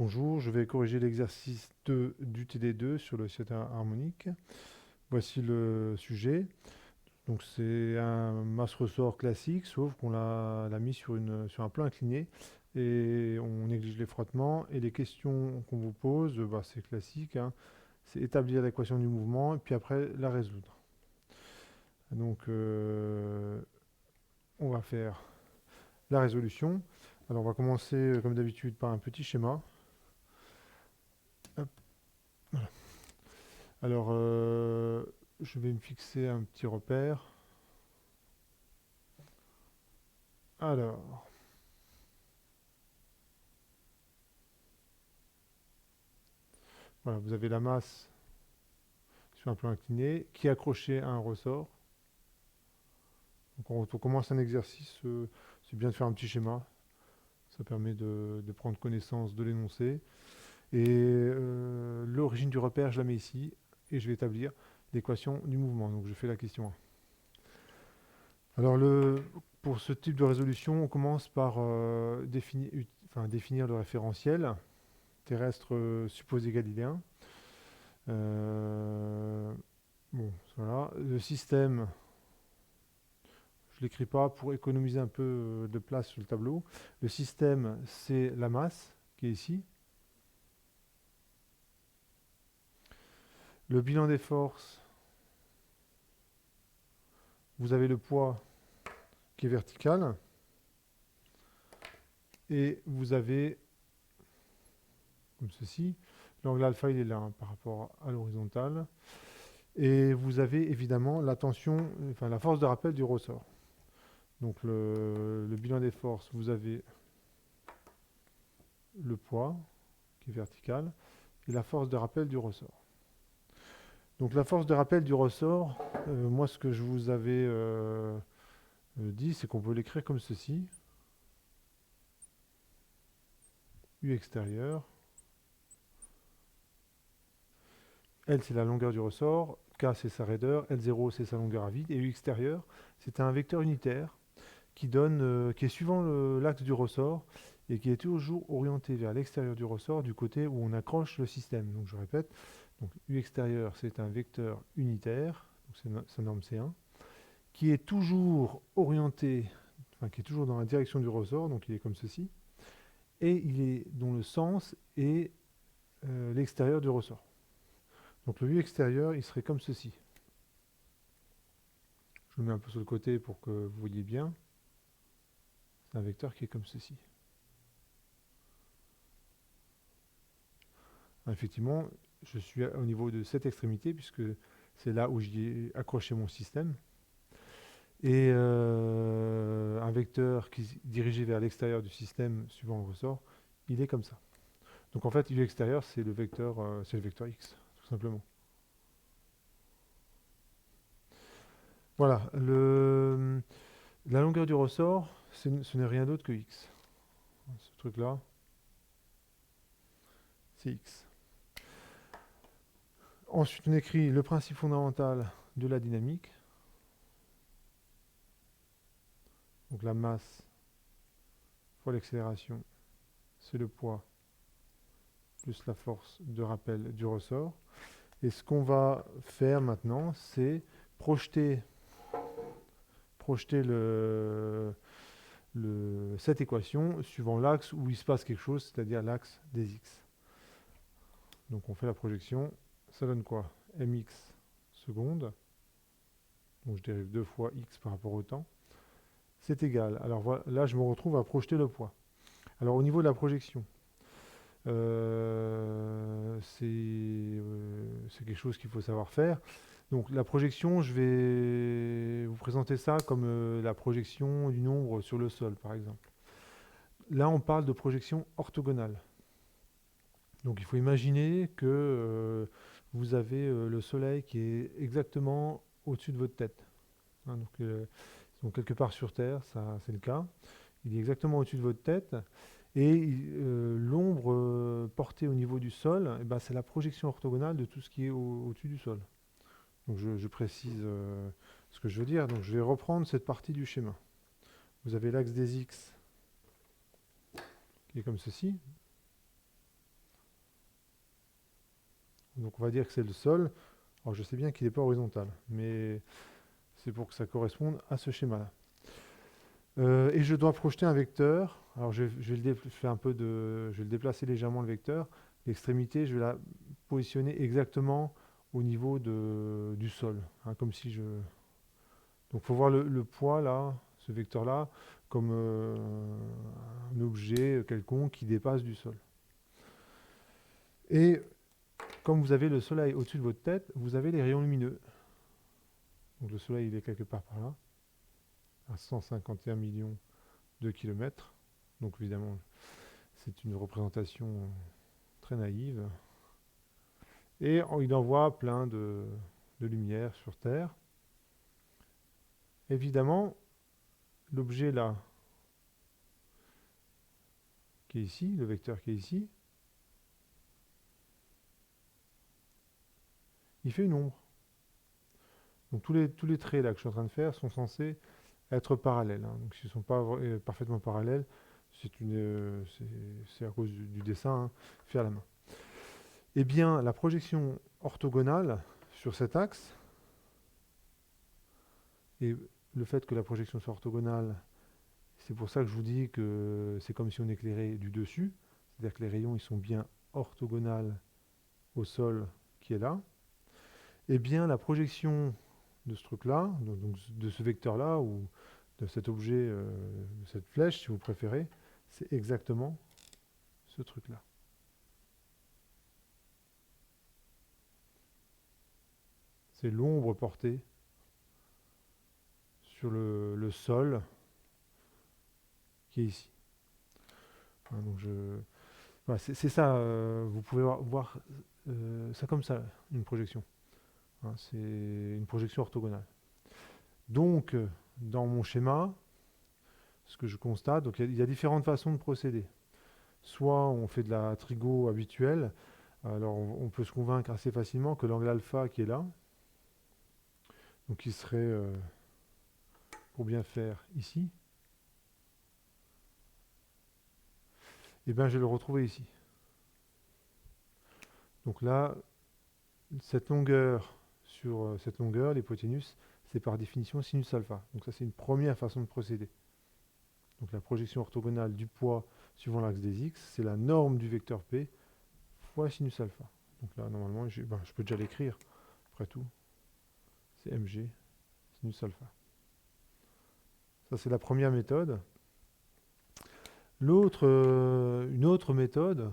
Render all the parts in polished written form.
Bonjour, je vais corriger l'exercice 2 du TD2 sur le siège harmonique. Voici le sujet. Donc c'est un masse ressort classique, sauf qu'on l'a mis sur un plan incliné et on néglige les frottements. Et les questions qu'on vous pose, c'est classique, hein. C'est établir l'équation du mouvement et puis après la résoudre. Donc on va faire la résolution. Alors on va commencer comme d'habitude par un petit schéma. Hop. Alors, je vais me fixer un petit repère. Alors, voilà, vous avez la masse sur un plan incliné qui est accrochée à un ressort. Donc, quand on commence un exercice, c'est bien de faire un petit schéma. Ça permet de prendre connaissance de l'énoncé. Et l'origine du repère, je la mets ici. Et je vais établir l'équation du mouvement. Donc, je fais la question 1. Alors, pour ce type de résolution, on commence par définir le référentiel terrestre supposé galiléen. Bon, voilà. Le système, je ne l'écris pas pour économiser un peu de place sur le tableau. Le système, c'est la masse qui est ici. Le bilan des forces, vous avez le poids qui est vertical. Et vous avez, comme ceci, l'angle alpha, il est là par rapport à l'horizontale. Et vous avez évidemment la tension, enfin la force de rappel du ressort. Donc le bilan des forces, vous avez le poids qui est vertical et la force de rappel du ressort. Donc la force de rappel du ressort, moi ce que je vous avais dit, c'est qu'on peut l'écrire comme ceci. U extérieur. L c'est la longueur du ressort, K c'est sa raideur, L0 c'est sa longueur à vide, et U extérieur c'est un vecteur unitaire qui est suivant l'axe du ressort et qui est toujours orienté vers l'extérieur du ressort du côté où on accroche le système. Donc je répète, donc U extérieur c'est un vecteur unitaire, donc c'est sa norme C1, qui est toujours orienté, enfin qui est toujours dans la direction du ressort, donc il est comme ceci, et dont le sens est l'extérieur du ressort. Donc le U extérieur, il serait comme ceci. Je le mets un peu sur le côté pour que vous voyez bien. C'est un vecteur qui est comme ceci. Effectivement, je suis au niveau de cette extrémité, puisque c'est là où j'ai accroché mon système. Et un vecteur qui est dirigé vers l'extérieur du système, suivant le ressort, il est comme ça. Donc en fait, U extérieur, c'est le vecteur X, tout simplement. Voilà, la longueur du ressort, ce n'est rien d'autre que X. Ce truc-là, c'est X. Ensuite, on écrit le principe fondamental de la dynamique. Donc la masse fois l'accélération, c'est le poids plus la force de rappel du ressort. Et ce qu'on va faire maintenant, c'est projeter cette équation suivant l'axe où il se passe quelque chose, c'est-à-dire l'axe des x. Donc on fait la projection, ça donne quoi? Mx seconde, donc je dérive 2 fois x par rapport au temps, c'est égal. Alors voilà, là je me retrouve à projeter le poids. Alors au niveau de la projection, c'est quelque chose qu'il faut savoir faire. Donc la projection, je vais vous présenter ça comme la projection du nombre sur le sol, par exemple. Là, on parle de projection orthogonale. Donc il faut imaginer que vous avez le soleil qui est exactement au-dessus de votre tête. Hein, donc quelque part sur Terre, ça c'est le cas. Il est exactement au-dessus de votre tête. Et l'ombre portée au niveau du sol, eh ben, c'est la projection orthogonale de tout ce qui est au-dessus du sol. Donc je précise ce que je veux dire. Donc je vais reprendre cette partie du schéma. Vous avez l'axe des x qui est comme ceci. Donc on va dire que c'est le sol. Alors je sais bien qu'il n'est pas horizontal, mais c'est pour que ça corresponde à ce schéma-là. Et je dois projeter un vecteur. Alors je vais je vais le déplacer légèrement le vecteur. L'extrémité, je vais la positionner exactement au niveau du sol, hein, comme si je. Donc il faut voir le poids là, ce vecteur-là, comme un objet quelconque qui dépasse du sol. Et comme vous avez le soleil au-dessus de votre tête, vous avez les rayons lumineux. Donc le soleil il est quelque part par là, à 151 millions de kilomètres. Donc évidemment, c'est une représentation très naïve. Et il envoie plein de lumière sur Terre. Évidemment, l'objet là, qui est ici, le vecteur qui est ici, il fait une ombre. Donc tous les traits là que je suis en train de faire sont censés être parallèles, hein. Donc s'ils ne sont pas parfaitement parallèles, c'est à cause du dessin, hein, fait à la main. Eh bien, la projection orthogonale sur cet axe, et le fait que la projection soit orthogonale, c'est pour ça que je vous dis que c'est comme si on éclairait du dessus, c'est-à-dire que les rayons ils sont bien orthogonales au sol qui est là. Eh bien, la projection de ce truc-là, donc de ce vecteur-là, ou de cet objet, de cette flèche, si vous préférez, c'est exactement ce truc-là. C'est l'ombre portée sur le sol qui est ici. Hein, donc voilà, c'est ça, vous pouvez voir ça comme ça, une projection. Hein, c'est une projection orthogonale. Donc, dans mon schéma, ce que je constate, donc il y a différentes façons de procéder. Soit on fait de la trigo habituelle, alors on peut se convaincre assez facilement que l'angle alpha qui est là, donc qui serait, pour bien faire ici, et bien je vais le retrouver ici. Donc là, cette longueur sur cette longueur, l'hypoténuse, c'est par définition sinus alpha. Donc ça c'est une première façon de procéder. Donc la projection orthogonale du poids suivant l'axe des x, c'est la norme du vecteur P fois sinus alpha. Donc là, normalement, je peux déjà l'écrire, après tout. C'est mg sinus alpha. Ça, c'est la première méthode. Une autre méthode,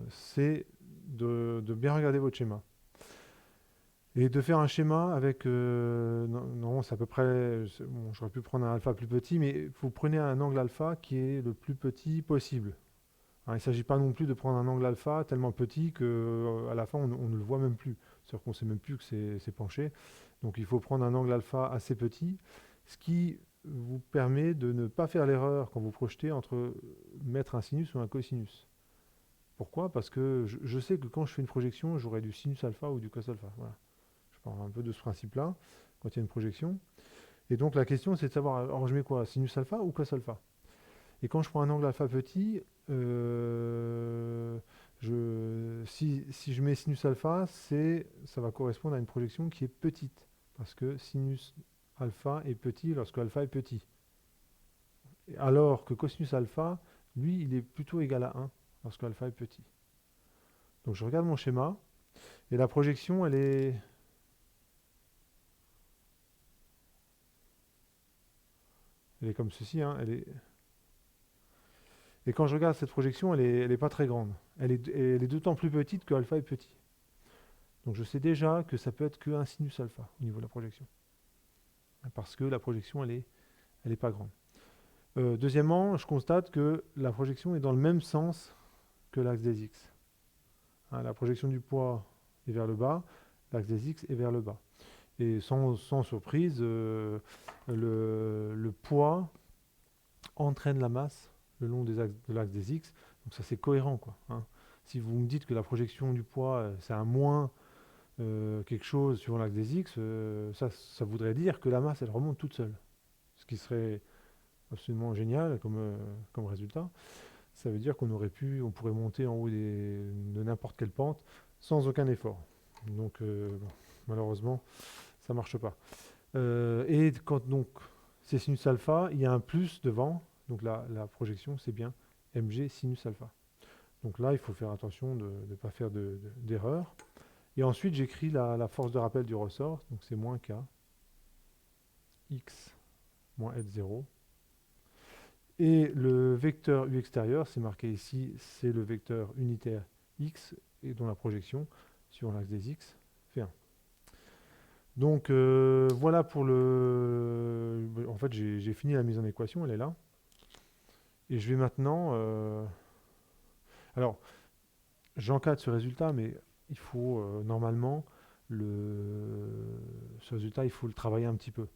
c'est de bien regarder votre schéma. Et de faire un schéma avec, non, c'est à peu près, bon, j'aurais pu prendre un alpha plus petit, mais vous prenez un angle alpha qui est le plus petit possible. Hein, il ne s'agit pas non plus de prendre un angle alpha tellement petit qu'à la fin, on ne le voit même plus. C'est-à-dire qu'on ne sait même plus que c'est penché. Donc il faut prendre un angle alpha assez petit, ce qui vous permet de ne pas faire l'erreur quand vous projetez entre mettre un sinus ou un cosinus. Pourquoi? Parce que je sais que quand je fais une projection, j'aurai du sinus alpha ou du cos alpha. Voilà. Je parle un peu de ce principe-là quand il y a une projection. Et donc la question, c'est de savoir, alors je mets quoi? Sinus alpha ou cos alpha? Et quand je prends un angle alpha petit, si je mets sinus alpha, ça va correspondre à une projection qui est petite. Parce que sinus alpha est petit lorsque alpha est petit. Alors que cosinus alpha, lui, il est plutôt égal à 1 lorsque alpha est petit. Donc je regarde mon schéma, et la projection, elle est comme ceci, hein, et quand je regarde cette projection, elle est pas très grande. Elle est d'autant plus petite que alpha est petit. Donc je sais déjà que ça peut être qu'un sinus alpha au niveau de la projection. Parce que la projection, elle est pas grande. Deuxièmement, je constate que la projection est dans le même sens que l'axe des x. Hein, la projection du poids est vers le bas, l'axe des x est vers le bas. Et sans surprise, le poids entraîne la masse le long de l'axe des x. Donc ça c'est cohérent, quoi, hein. Si vous me dites que la projection du poids c'est un moins quelque chose suivant l'axe des x, ça voudrait dire que la masse elle remonte toute seule. Ce qui serait absolument génial comme résultat. Ça veut dire on pourrait monter en haut de n'importe quelle pente sans aucun effort. Donc, bon, malheureusement, ça ne marche pas. Et quand donc c'est sinus alpha, il y a un plus devant. Donc la projection, c'est bien mg sinus alpha. Donc là, il faut faire attention de ne pas faire d'erreur. Et ensuite, j'écris la force de rappel du ressort. Donc c'est moins k x moins L0. Et le vecteur U extérieur, c'est marqué ici, c'est le vecteur unitaire x et dont la projection sur l'axe des x fait 1. Donc voilà pour le... En fait, j'ai fini la mise en équation, elle est là. Et je vais maintenant... Alors, j'encadre ce résultat, mais il faut normalement, ce résultat, il faut le travailler un petit peu.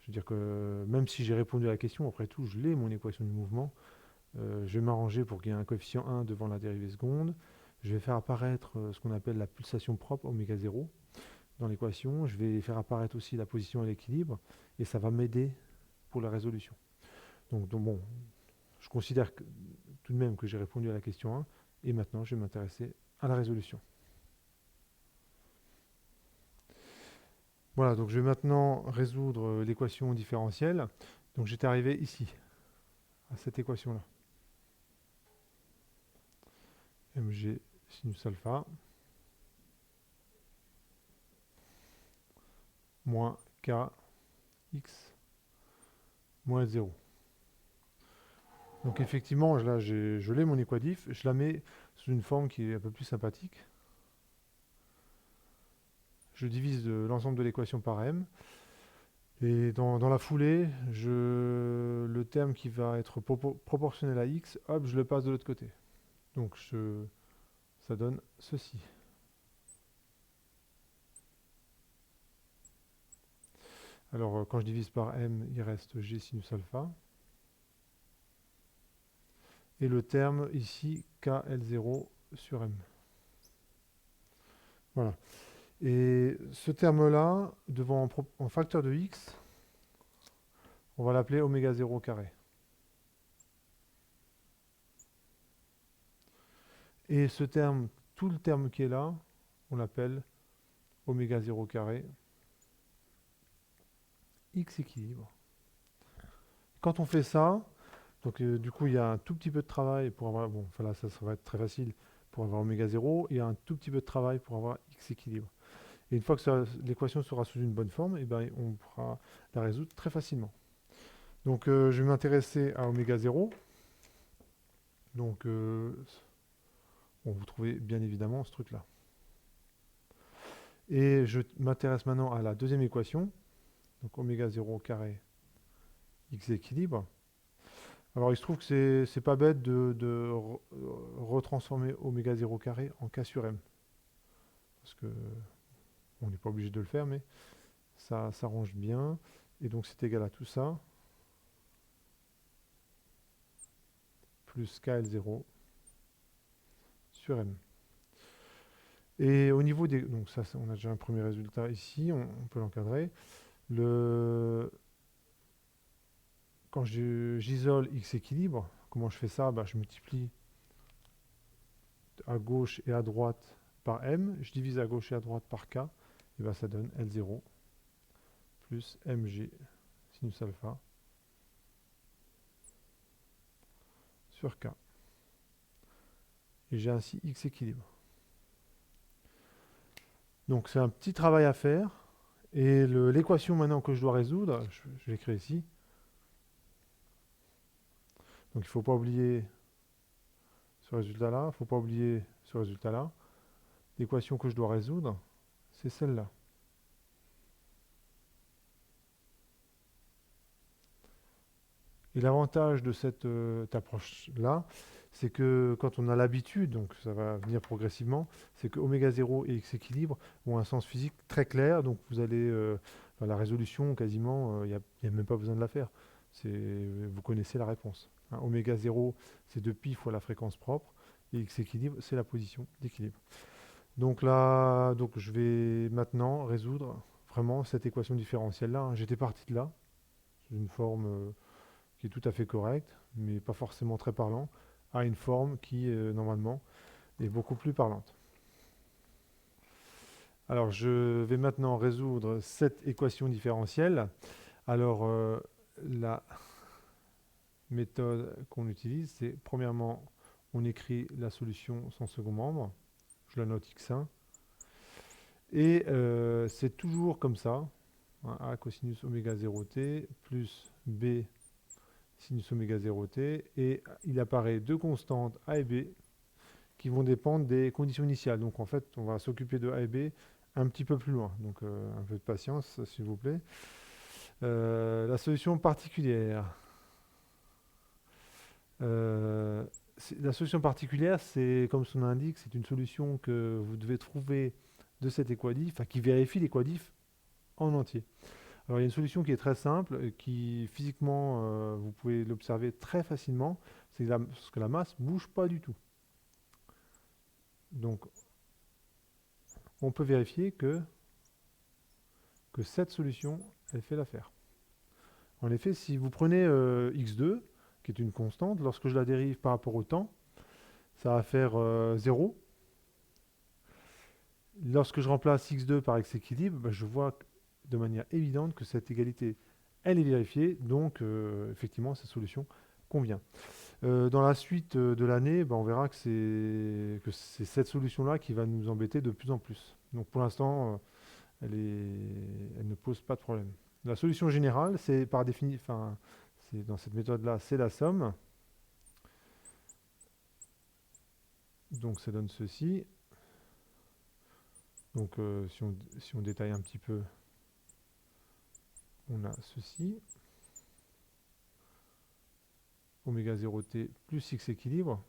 Je veux dire que même si j'ai répondu à la question, après tout, je l'ai, mon équation du mouvement. Je vais m'arranger pour qu'il y ait un coefficient 1 devant la dérivée seconde. Je vais faire apparaître ce qu'on appelle la pulsation propre, oméga 0, dans l'équation. Je vais faire apparaître aussi la position à l'équilibre, et ça va m'aider pour la résolution. Donc bon, je considère tout de même que j'ai répondu à la question 1, et maintenant je vais m'intéresser à la résolution. Voilà, donc je vais maintenant résoudre l'équation différentielle. Donc j'étais arrivé ici, à cette équation-là. mg sinus alpha moins k x moins 0. Donc effectivement, là, je l'ai mon équadif, je la mets sous une forme qui est un peu plus sympathique. Je divise l'ensemble de l'équation par m. Et dans la foulée, le terme qui va être proportionnel à x, hop, je le passe de l'autre côté. Donc ça donne ceci. Alors quand je divise par m, il reste g sinus alpha. Et le terme ici, KL0 sur M. Voilà. Et ce terme-là, en facteur de x, on va l'appeler oméga 0 carré. Et ce terme, tout le terme qui est là, on l'appelle oméga 0 carré x équilibre. Quand on fait ça, donc du coup il y a un tout petit peu de travail pour avoir, bon voilà, ça va être très facile pour avoir oméga 0, et un tout petit peu de travail pour avoir x équilibre. Et une fois que l'équation sera sous une bonne forme, et ben, on pourra la résoudre très facilement. Donc je vais m'intéresser à oméga 0. Donc vous trouvez bien évidemment ce truc-là. Et je m'intéresse maintenant à la deuxième équation. Donc oméga 0 carré x équilibre. Alors il se trouve que c'est pas bête de retransformer oméga 0 carré en k sur m. Parce que on n'est pas obligé de le faire, mais ça s'arrange bien. Et donc c'est égal à tout ça. Plus KL0 sur M. Et au niveau des... Donc ça, on a déjà un premier résultat ici, on peut l'encadrer. Quand j'isole x équilibre, comment je fais ça? Je multiplie à gauche et à droite par M, je divise à gauche et à droite par K, et ça donne L0 plus mg sinus alpha sur K. Et j'ai ainsi x équilibre. Donc c'est un petit travail à faire. Et l'équation maintenant que je dois résoudre, je l'écris ici. Donc il ne faut pas oublier ce résultat-là, il ne faut pas oublier ce résultat-là. L'équation que je dois résoudre, c'est celle-là. Et l'avantage de cette approche-là, c'est que quand on a l'habitude, donc ça va venir progressivement, c'est que oméga 0 et x équilibre ont un sens physique très clair, donc vous allez, la résolution quasiment, il n'y a même pas besoin de la faire. Vous connaissez la réponse. Hein, oméga 0, c'est 2π fois la fréquence propre, et x équilibre, c'est la position d'équilibre. Donc là, je vais maintenant résoudre vraiment cette équation différentielle-là. Hein. J'étais parti de là, c'est une forme qui est tout à fait correcte, mais pas forcément très parlant. a une forme qui, normalement, est beaucoup plus parlante. Alors, je vais maintenant résoudre cette équation différentielle. Alors, la méthode qu'on utilise, c'est premièrement, on écrit la solution sans second membre. Je la note x1. Et c'est toujours comme ça. Hein, a cosinus oméga 0t plus b sinus oméga 0t. Et il apparaît deux constantes a et b qui vont dépendre des conditions initiales. Donc en fait, on va s'occuper de a et b un petit peu plus loin. Donc un peu de patience, s'il vous plaît. La solution particulière. La solution particulière, c'est comme son nom l'indique, c'est une solution que vous devez trouver de cet équadif, enfin qui vérifie l'équadif en entier. Alors il y a une solution qui est très simple, qui physiquement, vous pouvez l'observer très facilement, c'est que la masse ne bouge pas du tout. Donc on peut vérifier que cette solution, elle fait l'affaire. En effet, si vous prenez x2, qui est une constante, lorsque je la dérive par rapport au temps, ça va faire 0. Lorsque je remplace x2 par x équilibre, ben, je vois de manière évidente que cette égalité, elle est vérifiée, donc effectivement, cette solution convient. Dans la suite de l'année, ben, on verra que c'est cette solution-là qui va nous embêter de plus en plus. Donc pour l'instant, elle ne pose pas de problème. La solution générale, c'est par définition, dans cette méthode-là, c'est la somme. Donc ça donne ceci. Donc si on détaille un petit peu, on a ceci. Oméga 0t plus x équilibre.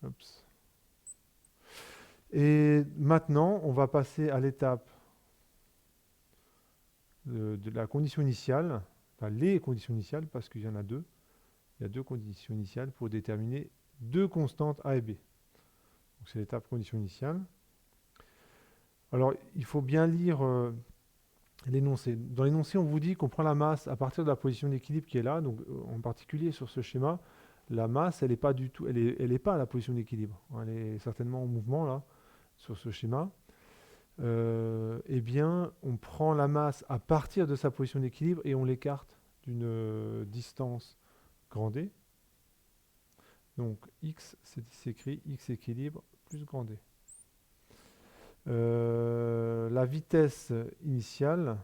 Oups. Et maintenant, on va passer à l'étape de la condition initiale, enfin les conditions initiales, parce qu'il y en a deux. Il y a deux conditions initiales pour déterminer deux constantes a et b. Donc c'est l'étape condition initiale. Alors, il faut bien lire l'énoncé. Dans l'énoncé, on vous dit qu'on prend la masse à partir de la position d'équilibre qui est là. Donc, en particulier sur ce schéma, la masse, elle n'est pas du tout, elle est pas à la position d'équilibre. Elle est certainement en mouvement là, sur ce schéma. Eh bien, on prend la masse à partir de sa position d'équilibre et on l'écarte d'une distance grand D. Donc, x, c'est écrit x équilibre plus grand D. La vitesse initiale,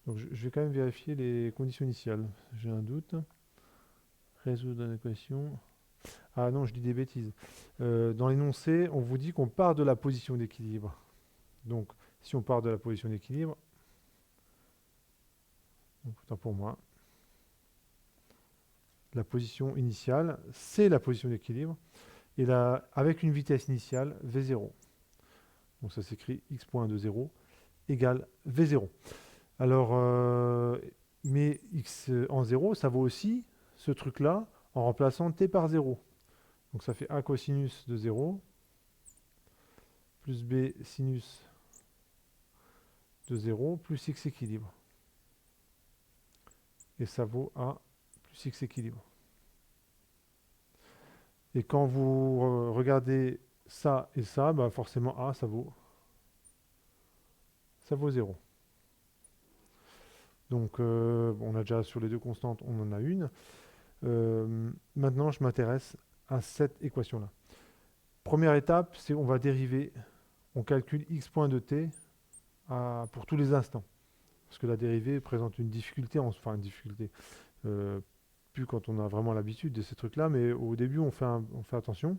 donc je vais quand même vérifier les conditions initiales, j'ai un doute. Résoudre une équation. Ah non, je dis des bêtises. Dans l'énoncé, on vous dit qu'on part de la position d'équilibre. Donc, si on part de la position d'équilibre, autant pour moi, la position initiale, c'est la position d'équilibre. Et là, avec une vitesse initiale, V0. Donc ça s'écrit x.20 égale V0. Alors, mais x en 0, ça vaut aussi ce truc-là en remplaçant t par 0. Donc ça fait a cosinus de 0 plus b sinus de 0 plus x équilibre. Et ça vaut a plus x équilibre. Et quand vous regardez ça et ça, bah forcément a, ça vaut 0. Donc on a déjà sur les deux constantes, on en a une. Maintenant, je m'intéresse à cette équation-là. Première étape, c'est on va dériver, on calcule x point de t pour tous les instants. Parce que la dérivée présente une difficulté, enfin une difficulté, plus quand on a vraiment l'habitude de ces trucs-là, mais au début, on fait attention.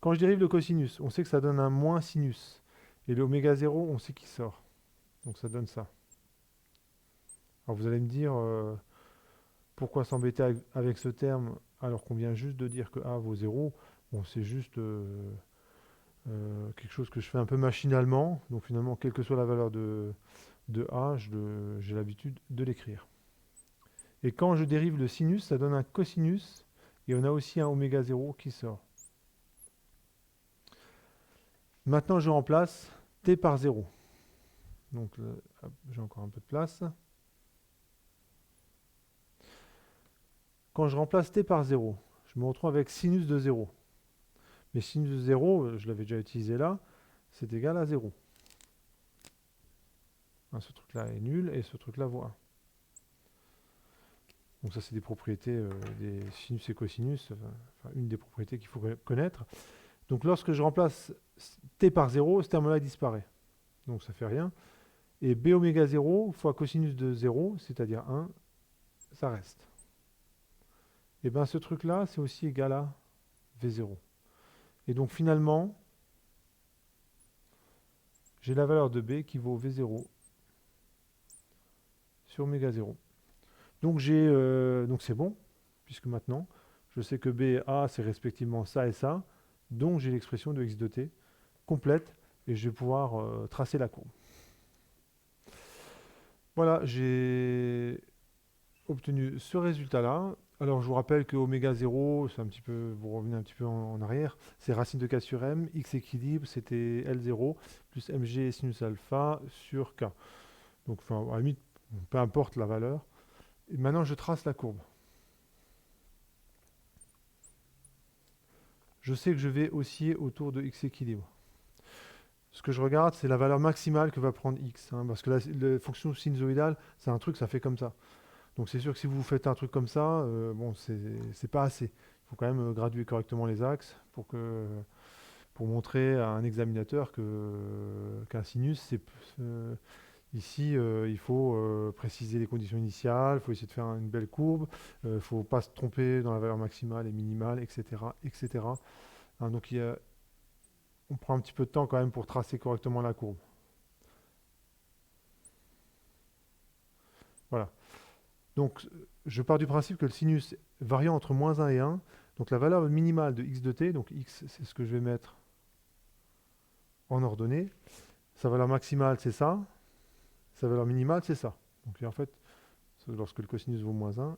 Quand je dérive le cosinus, on sait que ça donne un moins sinus. Et l'oméga 0, on sait qu'il sort. Donc ça donne ça. Alors vous allez me dire, pourquoi s'embêter avec ce terme alors qu'on vient juste de dire que A vaut 0? Bon, c'est juste quelque chose que je fais un peu machinalement. Donc finalement, quelle que soit la valeur de A, j'ai l'habitude de l'écrire. Et quand je dérive le sinus, ça donne un cosinus. Et on a aussi un oméga 0 qui sort. Maintenant, je remplace t par 0. Donc j'ai encore un peu de place. quand je remplace t par 0, je me retrouve avec sinus de 0. Mais sinus de 0, je l'avais déjà utilisé là, c'est égal à 0. Hein, ce truc-là est nul et ce truc-là vaut 1. Donc ça, c'est des propriétés des sinus et cosinus, enfin, une des propriétés qu'il faut connaître. Donc lorsque je remplace t par 0, ce terme-là disparaît. Donc ça fait rien. Et b oméga 0 fois cosinus de 0, c'est-à-dire 1, ça reste. Et bien ce truc-là, c'est aussi égal à V0. Et donc finalement, j'ai la valeur de B qui vaut V0 sur oméga 0. Donc c'est bon, puisque maintenant, je sais que B et A, c'est respectivement ça et ça. Donc j'ai l'expression de x de t complète, et je vais pouvoir tracer la courbe. Voilà, j'ai obtenu ce résultat-là. Alors je vous rappelle que oméga 0, c'est un petit peu, vous revenez un petit peu en arrière, c'est racine de k sur m, x équilibre, c'était L0 plus mg sinus alpha sur k. Donc enfin, à la limite, peu importe la valeur. Et maintenant je trace la courbe. Je sais que je vais osciller autour de x équilibre. Ce que je regarde, c'est la valeur maximale que va prendre x, hein, parce que la fonction sinusoïdale, c'est un truc, ça fait comme ça. Donc c'est sûr que si vous faites un truc comme ça, bon, c'est pas assez. Il faut quand même graduer correctement les axes pour montrer à un examinateur qu'un sinus, ici, il faut préciser les conditions initiales, il faut essayer de faire une belle courbe, il ne faut pas se tromper dans la valeur maximale et minimale, etc. etc. Hein, donc on prend un petit peu de temps quand même pour tracer correctement la courbe. Voilà. Donc, je pars du principe que le sinus variant entre moins 1 et 1, donc la valeur minimale de x de t, donc x, c'est ce que je vais mettre en ordonnée. Sa valeur maximale, c'est ça. Sa valeur minimale, c'est ça. Donc, en fait, c'est lorsque le cosinus vaut moins 1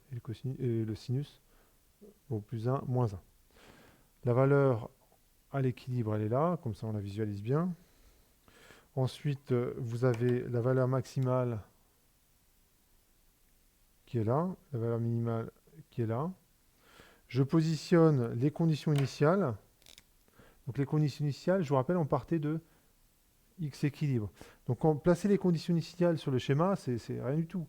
et le sinus vaut plus 1, moins 1. La valeur à l'équilibre, elle est là, comme ça on la visualise bien. Ensuite, vous avez la valeur maximale qui est là, la valeur minimale qui est là. Je positionne les conditions initiales. Donc les conditions initiales, je vous rappelle, on partait de x équilibre. Donc placer les conditions initiales sur le schéma, c'est rien du tout.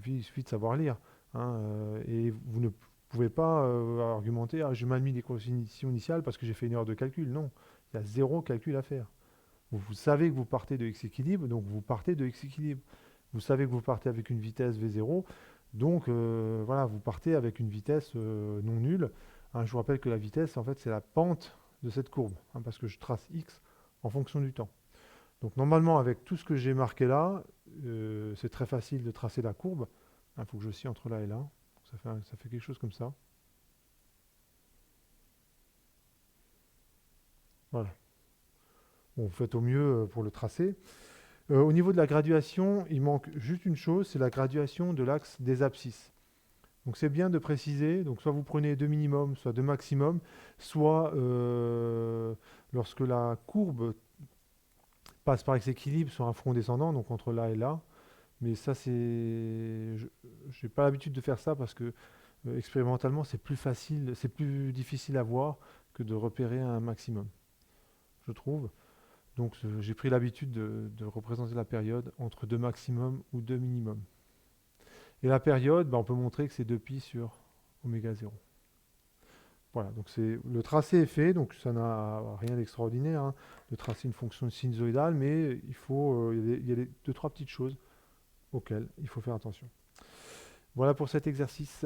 Il suffit de savoir lire. Hein, et vous ne pouvez pas argumenter, ah, j'ai mal mis les conditions initiales parce que j'ai fait une erreur de calcul. Non, il y a zéro calcul à faire. Vous savez que vous partez de x équilibre, donc vous partez de x équilibre. Vous savez que vous partez avec une vitesse v0, donc voilà, vous partez avec une vitesse non nulle. Hein, je vous rappelle que la vitesse, en fait, c'est la pente de cette courbe, hein, parce que je trace x en fonction du temps. Donc normalement, avec tout ce que j'ai marqué là, c'est très facile de tracer la courbe. Il faut que je scie entre là et là. Ça fait quelque chose comme ça. Voilà. Bon, vous faites au mieux pour le tracer. Au niveau de la graduation, il manque juste une chose, c'est la graduation de l'axe des abscisses. Donc c'est bien de préciser, donc soit vous prenez 2 minimum, soit 2 maximum, soit lorsque la courbe passe par x-équilibre sur un front descendant, donc entre là et là. Mais ça, je n'ai pas l'habitude de faire ça parce que expérimentalement, c'est plus facile, c'est plus difficile à voir que de repérer un maximum, je trouve. Donc j'ai pris l'habitude de représenter la période entre 2 maximum ou 2 minimum. Et la période, on peut montrer que c'est 2π sur oméga 0. Voilà, donc le tracé est fait, donc ça n'a rien d'extraordinaire hein, de tracer une fonction sinusoïdale, mais il y a 2-3 petites choses auxquelles il faut faire attention. Voilà pour cet exercice.